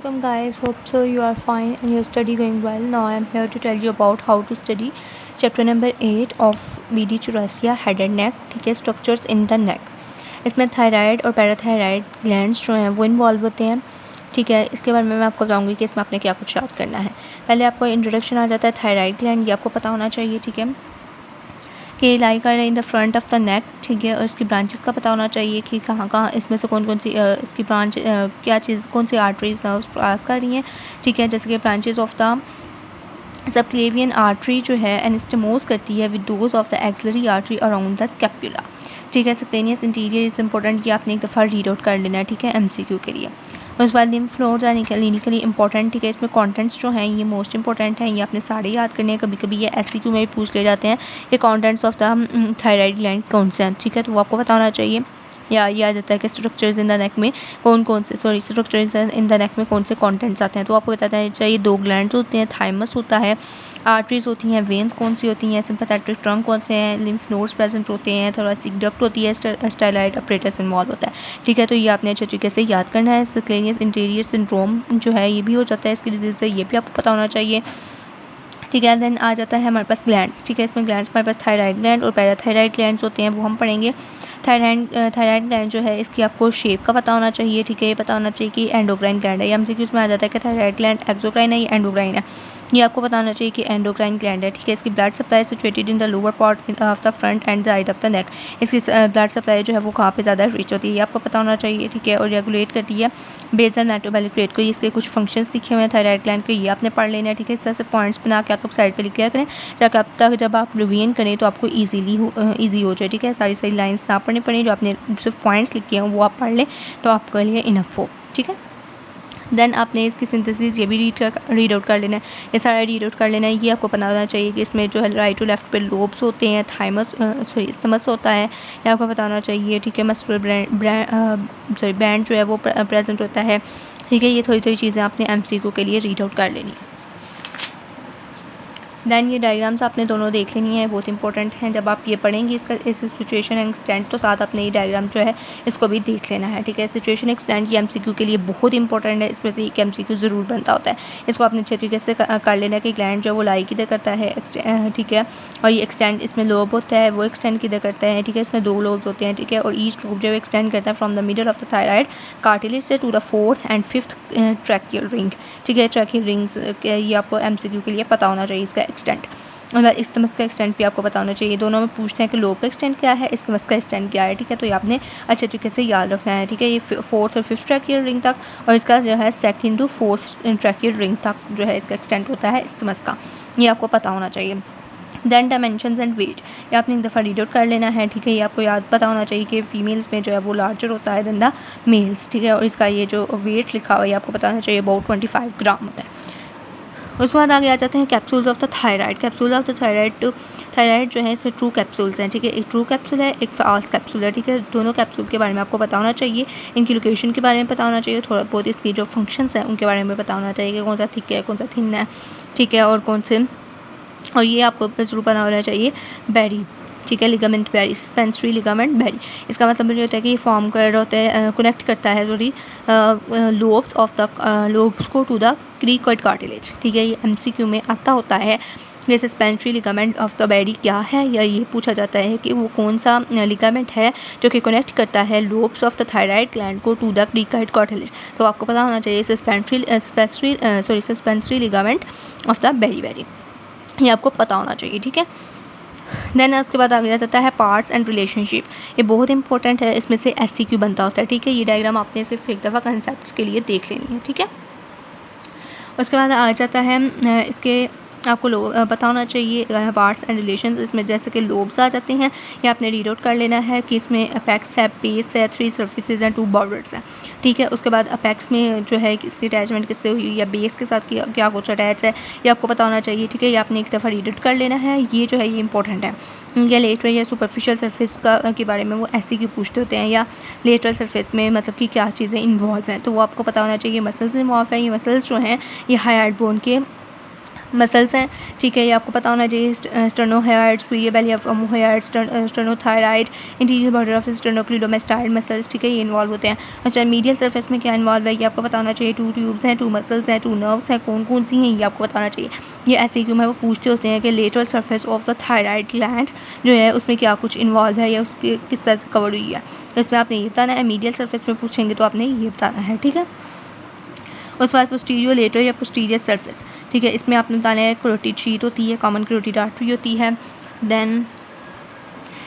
Welcome guys, hope so you are fine and your study going well. Now I am here to tell you about how to study chapter number 8 of BD Churasia head and neck. ठीक है, structures in the neck. इसमें thyroid और parathyroid glands जो हैं वो involve होते हैं. ठीक है, इसके बारे में मैं आपको बताऊंगी कि इसमें आपने क्या कुछ याद करना है. पहले आपको इंट्रोडक्शन आ जाता है थायराइड ग्लैंड, ये आपको पता होना चाहिए. ठीक है, कि लाई कर in the front of the neck. ठीक है, और इसकी ब्रांचेस का पता होना चाहिए कि कहाँ कहाँ इसमें से कौन कौन सी इसकी ब्रांच क्या चीज़ कौन सी आर्टरीज नर्व्स पास कर रही हैं. ठीक है, जैसे कि branches of the subclavian artery जो है एनास्टोमोस करती है with those of the axillary artery around the scapula. ठीक है, सबक्लेनियस इंटीरियर इज़ इंपॉर्टेंट, कि आपने एक दफ़ा रीड आउट कर लेना है. ठीक है, MCQ के लिए. उसके बाद lymph nodes are clinically important. ठीक है, इसमें कंटेंट्स जो हैं ये मोस्ट इंपॉर्टेंट हैं, ये आपने सारे याद करने हैं. कभी कभी ये SCQ में भी पूछ ले जाते हैं कि contents of the thyroid gland कौन से हैं. ठीक है, तो वो आपको पता होना चाहिए. या ये आ जाता है कि स्ट्रक्चर्स इन द नेक में स्ट्रक्चर्स इन द नेक में कौन से कंटेंट्स आते हैं. तो आपको बताना चाहिए 2 ग्लैंड्स होते हैं, थाइमस होता है, आर्टरीज होती हैं, वेन्स कौन सी होती हैं, सिंपैथेटिक ट्रंक कौन से हैं, लिम्फ नोड्स प्रेजेंट होते हैं, थोरेसिक डक्ट होती है, स्टाइलाइड अपरेटस इन्वॉल्व होता है. ठीक है, तो ये आपने अच्छे तरीके से याद करना है. सबक्लेनियस इंटीरियर सिंड्रोम जो है ये भी हो जाता है इसकी डिजीज़ से, ये भी आपको पता होना चाहिए. ठीक है, देन आ जाता है हमारे पास ग्लैंड्स. ठीक है, इसमें ग्लैंड्स हमारे पास थायराइड ग्लैंड और पैराथायराइड ग्लैंड्स होते हैं, वो हम पढ़ेंगे. थायराइड ग्लैंड जो है इसकी आपको शेप का पता होना चाहिए. ठीक है, ये पता होना चाहिए कि एंडोक्राइन ग्लैंड है. MCQ में आ जाता है कि थायराइड ग्लैंड एक्सोक्राइन है या एंडोक्राइन है, ये आपको पता होना चाहिए कि एंडोक्राइन ग्लैंड है. ठीक है, इसकी blood supply situated in the lower part of the front end side of the neck. इसकी ब्लड सप्लाई जो है वो कहाँ पे ज़्यादा रीच होती है, ये आपको पता होना चाहिए. ठीक है, और रेगुलेट करती है बेसल मेटाबॉलिक रेट को. इसके कुछ फंक्शंस लिखे हुए हैं थायराइड ग्लैंड के, ये आपने पढ़ लेना है. ठीक है, इस तरह से पॉइंट्स बना के आप लोग साइड पर लिख लिया करें ताकि जब आप रिवीजन करें तो आपको ईजी हो जाए. ठीक है, सारी लाइन्स ना पढ़नी पड़े, जो आपने सिर्फ पॉइंट्स लिखे हैं वो आप पढ़ लें तो आपके लिए इनफ हो. ठीक है, देन आपने इसकी सिंथेसिस ये भी रीड आउट कर लेना है, ये सारा रीड आउट कर लेना है. ये आपको पता होना चाहिए कि इसमें जो है राइट टू लेफ्ट पे लोब्स होते हैं, स्थमस होता है, ये आपको पता होना चाहिए. ठीक है, मस्कुलर बैंड जो है वो प्रेजेंट होता है. ठीक है, ये थोड़ी चीज़ें आपने MCQ के लिए रीड आउट कर लेनी है. दैन ये डायग्राम्स आपने दोनों देख लेनी है, बहुत इंपॉर्टेंट हैं. जब आप ये पढ़ेंगे इसका इस सिचुएशन एंड एक्सटेंट तो साथ आपने ये डायग्राम जो है इसको भी देख लेना है. ठीक है, सिचुएशन एक्सटेंट ये MCQ के लिए बहुत इंपॉर्टेंट है, इसमें से एक MCQ ज़रूर बनता होता है. इसको आपने अच्छे तरीके से कर लेना है कि ग्लैंड जो है वो लाई किधर करता है. ठीक है, और ये एक्सटेंड इसमें लोब होता है वो एक्सटेंड किधर करता है. ठीक है, इसमें 2 लोब्स होते हैं. ठीक है, और ईच लोब जो है एक्सटेंड करता है from the middle of the thyroid cartilage से to the 4th and 5th tracheal ring. ठीक है, ट्रैकियल रिंग्स ये आपको MCQ के लिए पता होना चाहिए. इसका एक्सटेंट और इस्टमस का एक्सटेंट भी आपको पता होना चाहिए. दोनों में पूछते हैं कि लोब का एक्सटेंट क्या है, इस्टमस का एक्सटेंट क्या है. ठीक है, तो ये आपने अच्छे तरीके से याद रखना है. ठीक है, ये 4th और 5th ट्रैकियल रिंग तक और इसका जो है 2nd to 4th tracheal ring तक जो है इसका एक्सटेंट होता है इस्टमस का, ये आपको पता होना चाहिए. दैन डायमेंशंस एंड वेट ये आपने एक दफ़ा रीड आउट कर लेना है. ठीक है, ये आपको याद पता होना चाहिए कि फीमेल्स में जो है वो लार्जर होता है देन द मेल्स. ठीक है, और इसका ये जो वेट लिखा हुआ है ये आपको पता होना चाहिए अबाउट 25 ग्राम होता है. उसके बाद आगे आ जाते हैं capsules of the thyroid. Capsule of the thyroid जो है इसमें 2 कैप्सूल्स हैं. ठीक है, एक ट्रू कैप्सूल है, एक फॉल्स कैप्सूल है. ठीक है, दोनों कैप्सूल के बारे में आपको पता होना चाहिए, इनकी लोकेशन के बारे में पता होना चाहिए, थोड़ा बहुत इसकी जो फंक्शंस हैं उनके बारे में पता होना चाहिए कि कौन सा थिक है कौन सा थिन है. ठीक है, और कौन से, और ये आपको ज़रूर पता होना चाहिए बेरी. ठीक है, ligament Berry, suspensory ligament Berry. इसका मतलब ये होता है कि ये फॉर्म कर होता है, कनेक्ट करता है लोब्स ऑफ द लोब्स को टू द क्रीकॉइड कार्टिलेज. ठीक है, ये MCQ में आता होता है. ये suspensory ligament of the Berry क्या है, या ये पूछा जाता है कि वो कौन सा लिगामेंट है जो कि कनेक्ट करता है lobes of the thyroid gland को टू द क्रीकॉइड कार्टिलेज. तो आपको पता होना चाहिए suspensory ligament of the Berry, ये आपको पता होना चाहिए. ठीक है, देन उसके बाद आगे जाता है पार्ट्स एंड रिलेशनशिप. ये बहुत इंपॉर्टेंट है, इसमें से SCQ बनता होता है. ठीक है, ये डायग्राम आपने सिर्फ एक दफ़ा कंसेप्ट के लिए देख लेनी है. ठीक है, उसके बाद आ जाता है इसके आपको पता होना चाहिए पार्ट्स एंड रिलेशंस. इसमें जैसे कि लोब्स आ जाते हैं, ये आपने रीड आउट कर लेना है कि इसमें अपेक्स है, बेस है, 3 सर्फेसेज हैं, 2 बॉर्डर्स हैं. ठीक है, उसके बाद अपेक्स में जो है इसकी अटैचमेंट किससे हुई या बेस के साथ क्या कुछ अटैच है ये आपको पता होना चाहिए. ठीक है, ये आपने एक दफ़ा रीड आउट कर लेना है. ये जो है ये इंपॉर्टेंट है. या लेटरल या सुपरफिशियल सरफेस के बारे में वो SCQ पूछते होते हैं, या लेटरल सरफेस में मतलब कि क्या चीज़ें इन्वॉल्व हैं तो वो आपको पता होना चाहिए. मसल्स इन्वॉल्व हैं, ये मसल्स जो हैं ये हाइड बोन के मसल्स हैं, ठीक है, ये आपको पता होना चाहिए। Sternohyoid, superior belly of omohyoid, sternothyroid, interior border of sternocleidomastoid muscles, ठीक है, ये इन्वॉल्व होते हैं। अच्छा, मीडियल सरफेस में क्या इन्वॉल्व है ये आपको पता होना चाहिए। 2 ट्यूब्स हैं, 2 मसल्स हैं, 2 नर्व्स हैं, कौन कौन सी हैं ये आपको बताना चाहिए। ये ऐसे क्यों में वो पूछते होते हैं कि lateral surface of the thyroid gland जो है उसमें क्या कुछ इन्वॉल्व है या उसके किस तरह से कवर हुई है, तो इसमें आपने ये बताना है। मीडियल सरफेस में पूछेंगे तो आपने ये बताना है, ठीक है। उसके बाद पोस्टीरियर लेटरल या पोस्टीरियर सरफेस, ठीक है, इसमें आपने बताना है कैरोटिड शीट होती है, कॉमन कैरोटिड आर्टरी होती है, देन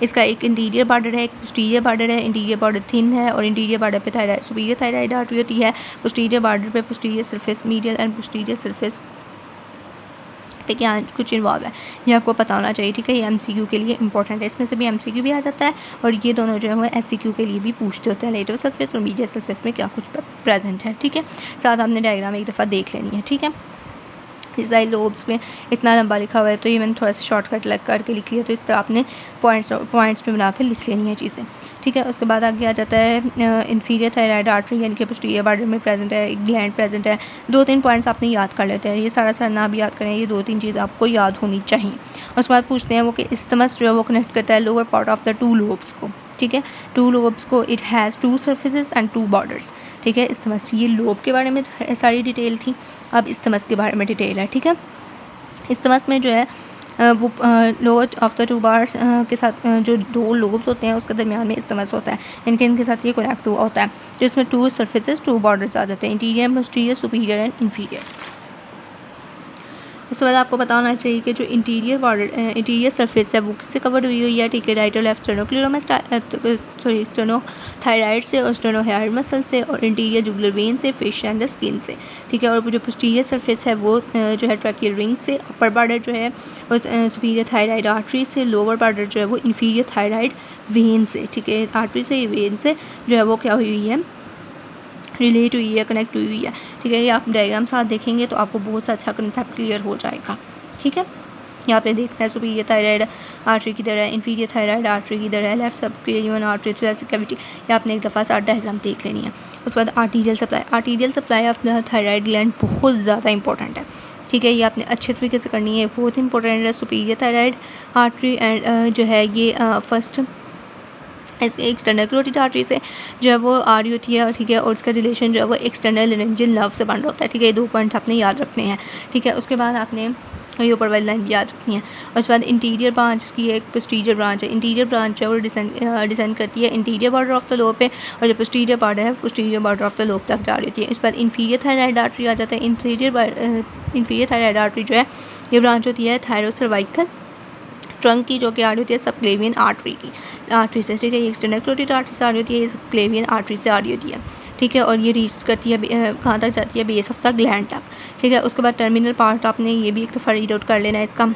इसका एक इंटीरियर बॉर्डर है, एक पोस्टीरियर बॉर्डर है। इंटीरियर बॉर्डर थिन है और इंटीरियर बॉर्डर पे थायराइड सुपीरियर थायराइड आर्टरी होती है। पोस्टीरियर बॉर्डर पे posterior surface, medial and posterior surface पे क्या कुछ इन्वॉल्व है ये आपको पता होना चाहिए, ठीक है। ये MCQ के लिए इंपॉर्टेंट है, इसमें से भी MCQ भी आ जाता है और ये दोनों जो है वो SCQ के लिए भी पूछते होते हैं। लेटरल सरफेस और मीडियल सरफेस में क्या कुछ प्रेजेंट है, ठीक है। साथ आपने डायग्राम एक दफ़ा देख लेनी है, ठीक है। इस साइड लोब्स में इतना लंबा लिखा हुआ है तो ये मैंने थोड़ा सा शॉर्टकट लग करके लिख लिया, तो इस तरह आपने पॉइंट्स पे बना के लिख लेनी है चीज़ें, ठीक है। उसके बाद आगे आ जाता है इंफीरियर थायराइड आर्टरी यानी कि पोस्टीरियर बॉर्डर में प्रेजेंट है, एक ग्लैंड प्रेजेंट है। 2-3 पॉइंट्स आपने याद कर लेते हैं, ये सारा ना भी याद करें, ये 2-3 चीज़ आपको याद होनी चाहिए। उसके बाद पूछते हैं वो कि इस्टमस जो है वो कनेक्ट करता है lower part of the 2 lobes को, ठीक है। 2 लोब्स को it has 2 surfaces and 2 borders, ठीक है। इस्टमस, ये लोब के बारे में सारी डिटेल थी, अब इस्टमस के बारे में डिटेल है, ठीक है। इस्टमस में जो है वो लोअर ऑफ द 2 बार्स के साथ जो 2 लोब्स होते हैं उसके दरमियान में इस्टमस होता है, इनके साथ ये कनेक्ट हुआ होता है, जिसमें 2 सर्फेसेस 2 बॉर्डर्स आ जाते हैं, interior, posterior, superior and inferior. उसके बाद आपको पता होना चाहिए कि जो इंटीरियर सरफेस है वो किससे कवर हुई है, ठीक है। राइट और लेफ्ट स्टर्नोथायराइड से और स्टर्नोहाइड मसल से और इंटीरियर जुगुलर वेन से, फिश एंड द स्किन से, ठीक है। और जो पोस्टीरियर सरफेस है वो जो है ट्रैकियल रिंग से, अपर बॉर्डर जो है वो सुपीरियर थायराइड आर्टरी से, लोअर बॉर्डर जो है वो इंफीरियर थायराइड वेन से, ठीक है। आर्टरी से, वेन से जो है वो क्या हुई है, रिलेट हुई है, कनेक्ट हुई है, ठीक है। ये आप डायग्राम साथ देखेंगे तो आपको बहुत सा अच्छा कंसेप्ट क्लियर हो जाएगा, ठीक है। यहाँ पे देखते हैं सुपीरियर थायराइड आर्टरी की तरह है, इंफीरियर थायराइड आर्टरी की तरह है, left subclavian artery thoracic cavity, ये आपने एक दफ़ा साथ डायग्राम देख लेनी है। उसके बाद arterial supply of the thyroid gland बहुत ज़्यादा इंपॉर्टेंट है, ठीक है। ये आपने अच्छे तरीके से करनी है, बहुत इंपॉर्टेंट है। सुपीरियर थायराइड आर्टरी एंड जो है ये फर्स्ट एक्सटर्नल कैरोटिड आर्टरी से जो है वो आ रही होती है, ठीक है। और उसका रिलेशन जो है वो एक्सटर्नल लेरेंजियल नर्व से बन रहा होता है, ठीक है। ये 2 पॉइंट्स आपने याद रखने हैं, ठीक है। उसके बाद आपने ये ऊपर वाली लाइन याद रखनी है। और उसके बाद इंटीरियर ब्रांच की एक पोस्टीरियर ब्रांच है, इंटीरियर ब्रांच है वो डिसेंड करती है interior border of the lobe पे, और जो पोस्टीरियर बॉर्डर है posterior border of the lobe तक जा रही होती है। इस बाद इंफीरियर थायराइड आर्टरी आ जाता है। इंफीरियर थायराइड आर्टरी जो है ये ब्रांच होती है थायरोसर्वाइकल ट्रंक की, जो कि आ रही होती है सबक्लेवियन आर्टरी से, ठीक है। ये एक्सटर्नल कैरोटिड आर्टरी से आ रही होती है, ये सबक्लेवियन आर्टरी से आ रही होती है, ठीक है। और ये रीच करती है कहाँ तक जाती है, बेस ऑफ द ग्लैंड तक, ठीक है। उसके बाद टर्मिनल पार्ट आपने ये भी एक दफ़ा रीड आउट कर लेना है, इसका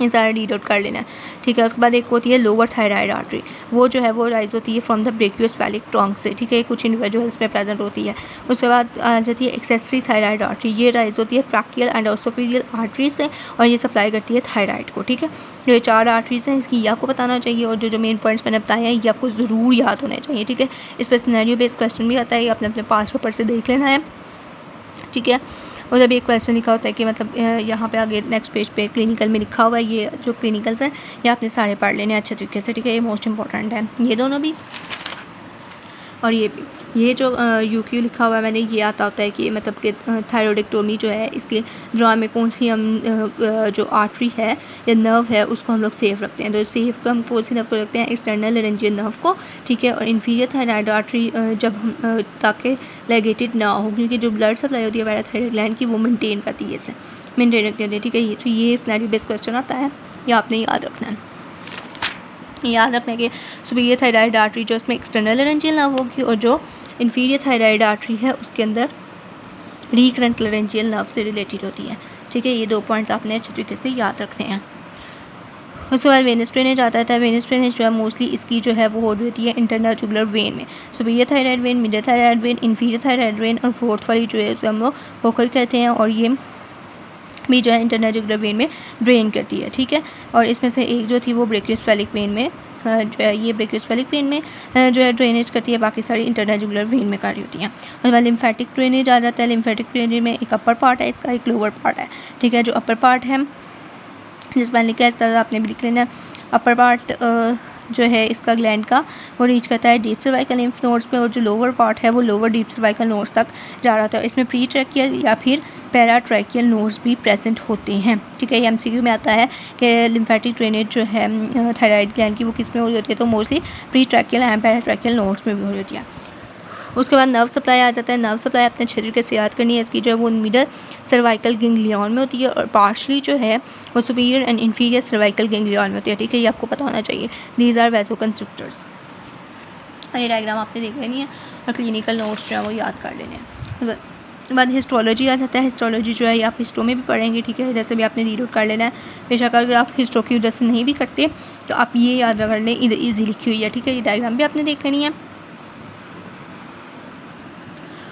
ये सारा रीड आउट कर लेना है, ठीक है। उसके बाद एक होती है लोअर थायराइड आर्टरी, वो जो है वो राइज होती है फ्रॉम द ब्रेकियोस्फेरिक ट्रंक से, ठीक है। कुछ इंडिविजुअल्स में प्रेजेंट होती है। उसके बाद आ जाती है एक्सेसरी थायराइड आर्टरी, ये राइज होती है ट्रैकियल एंड ओसोफेरियल आर्टरी से और ये सप्लाई करती है थायराइड को, ठीक है। ये 4 आर्टरीज हैं, इसकी ये आपको बताना चाहिए और जो मेन पॉइंट्स मैंने बताए हैं ये आपको ज़रूर याद होने चाहिए, ठीक है। इस पर सिनेरियो बेस्ड क्वेश्चन भी आता है, ये आपने अपने पास पेपर से देख लेना है, ठीक है। और जब एक क्वेश्चन लिखा होता है कि मतलब यहाँ पे आगे नेक्स्ट पेज पे क्लिनिकल में लिखा हुआ है, ये जो क्लिनिकल्स हैं ये आपने सारे पढ़ लेने अच्छे तरीके से, ठीक है। ये मोस्ट इंपॉर्टेंट है, ये दोनों भी और ये भी। ये जो UQ लिखा हुआ है मैंने, ये आता होता है कि मतलब कि थायरोइडेक्टोमी जो है इसके दौरान में कौन सी हम जो आर्टरी है या नर्व है उसको हम लोग सेफ रखते हैं, तो सेफ को हम कौन सी नर्व को रखते हैं, एक्सटर्नल लेरेंजियल नर्व को, ठीक है। और इंफीरियर थायराइड आर्टरी जब हम ताकि लेगेटेड ना हो, क्योंकि जो ब्लड सप्लाई होती है पैराथायरॉइड ग्लैंड की वो मेनटेन करती है, इसे मेनटेन रखती है, ठीक है। ये तो ये सिनेरियो बेस्ड क्वेश्चन आता है, ये आपने याद रखना है। याद रखना है कि सुपीरियर थायराइड आर्टरी जो उसमें एक्सटर्नल लेरेंजियल नर्व होगी और जो इंफीरियर थायराइड आर्टरी है उसके अंदर रिकरेंट लेरेंजियल नर्व से रिलेटेड होती है, ठीक है। ये 2 पॉइंट्स आपने अच्छे तरीके से याद रखने हैं। उसके बाद वेनस ड्रेनेज आता है। वेनस ड्रेनेज जो है मोस्टली इसकी जो है वो हो रही होती है इंटरनल जुगुलर वेन में, superior thyroid when, middle thyroid when, inferior thyroid when और फोर्थ वाली जो है उसे हम लोग फोकल कहते हैं। और ये भी जो है इंटरनल जुगुलर वेन में ड्रेन करती है, ठीक है। और इसमें से एक जो थी वो ब्रेकियोसेफेलिक वेन में जो है, ये ब्रेकियोसेफेलिक वेन में जो है ड्रेनेज करती है, बाकी सारी इंटरनल जुगुलर वेन में कार्य होती हैं। उसके बाद लिम्फेटिक ड्रेनेज आ जाता है। लिम्फेटिक ड्रेनेज में एक अपर पार्ट है इसका, एक लोअर पार्ट है, ठीक है। जो अपर पार्ट है जिस पर लिखा है इस तरह आपने भी लिख लेना। अपर पार्ट जो है इसका ग्लैंड का वो रीच करता है डीप सर्वाइकल लिम्फ नोड्स पे, और जो लोअर पार्ट है वो लोअर डीप सर्वाइकल नोड्स तक जा रहा था। इसमें प्री ट्रैकियल या फिर पैराट्रैकियल नोड्स भी प्रेजेंट होते हैं, ठीक है। ये एमसीक्यू में आता है कि लिम्फेटिक ड्रेनेज जो है थायराइड ग्लैंड की वो किस में हो रही होती है, तो mostly pre tracheal and paratracheal nodes में भी हो रही होती है। उसके बाद नर्व सप्लाई आ जाता है। नर्व सप्लाई अपने क्षेत्र के से याद करनी है, इसकी जो है वो मिडल सर्वाइकल गैंग्लियन में होती है, और पार्शली जो है वो superior and inferior cervical ganglion में होती है, ठीक है। ये आपको पता होना चाहिए। These are vasoconstrictors. ये डायग्राम आपने देख लेनी है और क्लिनिकल नोट्स जो है वो याद कर लेने हैं। बाद हिस्टोलॉजी आ जाता है। हिस्टोलॉजी जो है आप हिस्टो में भी पढ़ेंगे, ठीक है। जैसे भी आपने रीड आउट कर लेना है। बेशक अगर आप हिस्टो की वजह से नहीं भी करते तो आप ये याद कर लें, इधर ईजी लिखी हुई है, ठीक है। ये डायग्राम भी आपने देख लेनी है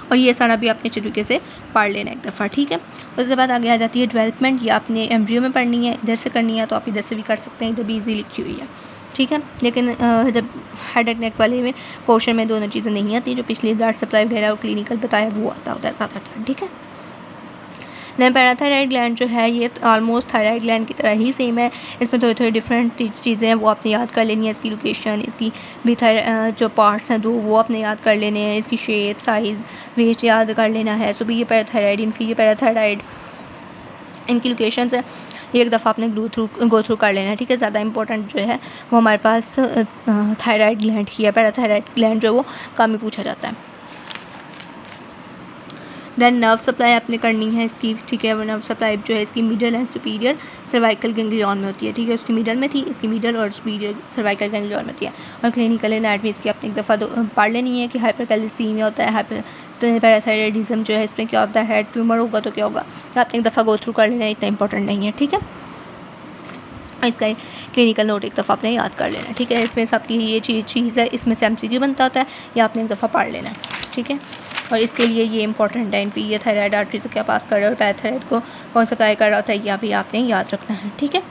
और ये सारा भी आपने अच्छे तरीके से पढ़ लेना एक दफ़ा, ठीक है। उसके बाद आगे आ जाती है डेवलपमेंट। ये आपने एम्ब्रियो में पढ़नी है, इधर से करनी है तो आप इधर से भी कर सकते हैं, इधर भी इजी लिखी हुई है, ठीक है। लेकिन जब हेड एंड नेक वाले में पोर्शन में दोनों चीज़ें नहीं आती, जो पिछली ब्लड सप्लाई वगैरह और क्लिनिकल बताया वो आता होता है ज़्यादातर, ठीक है। देन पैराथायराइड ग्लैंड जो है ये ऑलमोस्ट थायराइड ग्लैंड की तरह ही सेम है। इसमें थोड़ी थोड़ी डिफरेंट चीज़ें हैं वो आपने याद कर लेनी है। इसकी लोकेशन, इसकी भी जो पार्ट्स हैं दो वो आपने याद कर लेने हैं। इसकी शेप, साइज़, वेट याद कर लेना है। सो भी ये पैराथायराइड, इन्फीरियर पैराथायराइड, इनकी लोकेशंस है ये एक दफ़ा आपने गो थ्रू कर लेना है, ठीक है। ज़्यादा इंपॉर्टेंट जो है वो हमारे पास थायराइड ग्लैंड ही है। पैराथायराइड ग्लैंड जो है वो कम ही पूछा जाता है। देन नर्व सप्लाई आपने करनी है इसकी, ठीक है। वो नर्व सप्लाई जो है इसकी middle and superior cervical ganglion में होती है, ठीक है। उसकी मिडल में थी, इसकी मिडल और सुपीरियर सर्वाइकल गैंग्लियन में होती है। और क्लिनिकल एनाटॉमी इसकी आपने एक दफ़ा पढ़ लेनी है कि हाइपरकैल्सीमिया होता है, पैराथायराइडिज्म जो है इसमें क्या होता है, ट्यूमर होगा तो क्या होगा, तो आपने एक दफ़ा गो थ्रू कर लेना है, इतना इंपॉर्टेंट नहीं है, ठीक है। इसका क्लिनिकल नोट एक दफ़ा आपने याद कर लेना है, ठीक है। इसमें सबकी ये चीज़ है, इसमें से एमसीक्यू बनता होता है, ये आपने एक दफ़ा पढ़ लेना है, ठीक है। और इसके लिए ये इंपॉर्टेंट है, इन्फीरियर थायराइड आर्टरी से क्या पास कर रहा है और पैराथायराइड को कौन सप्लाई कर रहा होता है, यह भी आपने याद रखना है, ठीक है।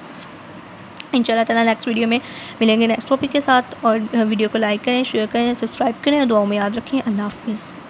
इंशाल्लाह ताला नेक्स्ट वीडियो में मिलेंगे नेक्स्ट टॉपिक के साथ। और वीडियो को लाइक करें, शेयर करें, सब्सक्राइब करें और दुआओं में याद रखें। अल्लाह हाफिज़।